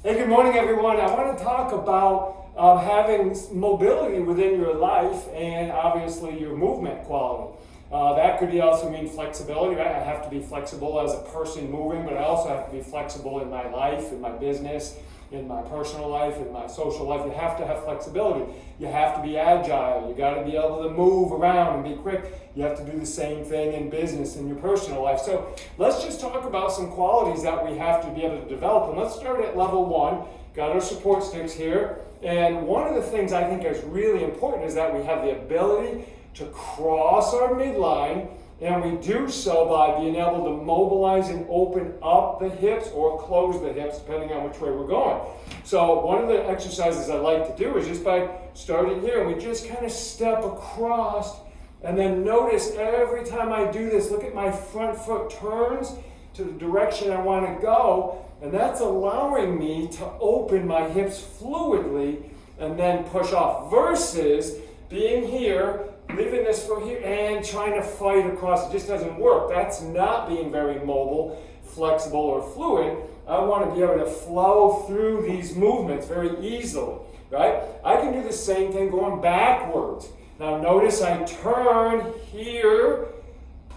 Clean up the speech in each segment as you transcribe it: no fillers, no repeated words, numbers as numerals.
Hey, good morning, everyone. I want to talk about having mobility within your life and obviously your movement quality. That could also mean flexibility, right? I have to be flexible as a person moving, but I also have to be flexible in my life, in my business, in my personal life, in my social life. You have to have flexibility. You have to be agile. You got to be able to move around and be quick. You have to do the same thing in business, in your personal life. So let's just talk about some qualities that we have to be able to develop. And let's start at level 1. Got our support sticks here. And one of the things I think is really important is that we have the ability to cross our midline, and we do so by being able to mobilize and open up the hips or close the hips, depending on which way we're going. So one of the exercises I like to do is just by starting here, and we just kind of step across, and then notice every time I do this, look at my front foot turns to the direction I want to go, and that's allowing me to open my hips fluidly and then push off, versus being here, leaving this foot here and trying to fight across. It just doesn't work. That's not being very mobile, flexible, or fluid. I want to be able to flow through these movements very easily, right? I can do the same thing going backwards. Now notice I turn here,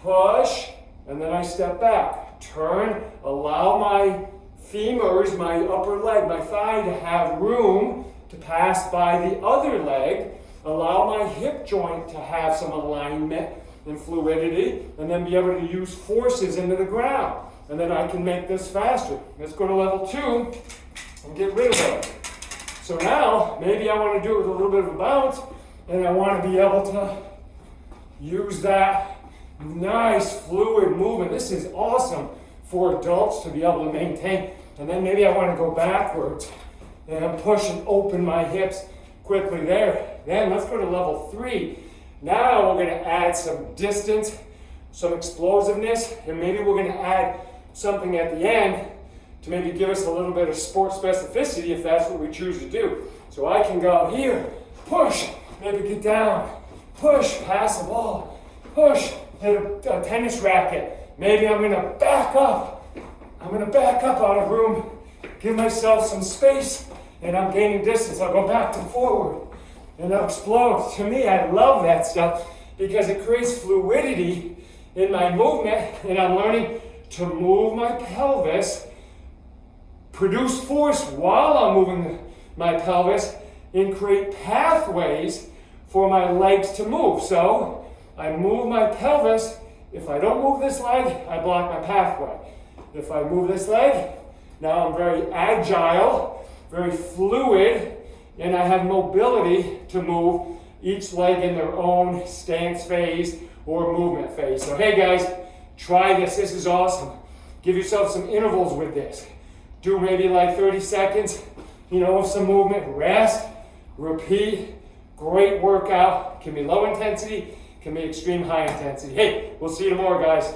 push, and then I step back. Turn, allow my femurs, my upper leg, my thigh to have room to pass by the other leg. Allow my hip joint to have some alignment and fluidity, and then be able to use forces into the ground. And then I can make this faster. Let's go to level 2 and get rid of it. So now, maybe I want to do it with a little bit of a bounce, and I want to be able to use that nice fluid movement. This is awesome for adults to be able to maintain. And then maybe I want to go backwards and push and open my hips quickly there. Then let's go to level 3. Now we're going to add some distance, some explosiveness, and maybe we're going to add something at the end to maybe give us a little bit of sport specificity if that's what we choose to do. So I can go here, push, maybe get down, push, pass the ball, push, hit a tennis racket. Maybe I'm going to back up. I'm going to back up out of room, give myself some space, and I'm gaining distance. I'll go back to forward and I'll explode. To me, I love that stuff because it creates fluidity in my movement, and I'm learning to move my pelvis, produce force while I'm moving my pelvis, and create pathways for my legs to move. So I move my pelvis. If I don't move this leg, I block my pathway. If I move this leg, now I'm very agile, very fluid, and I have mobility to move each leg in their own stance phase or movement phase. So hey guys, try this. This is awesome. Give yourself some intervals with this. Do maybe like 30 seconds, of some movement. Rest, repeat. Great workout. Can be low intensity, can be extreme high intensity. Hey, we'll see you tomorrow, guys.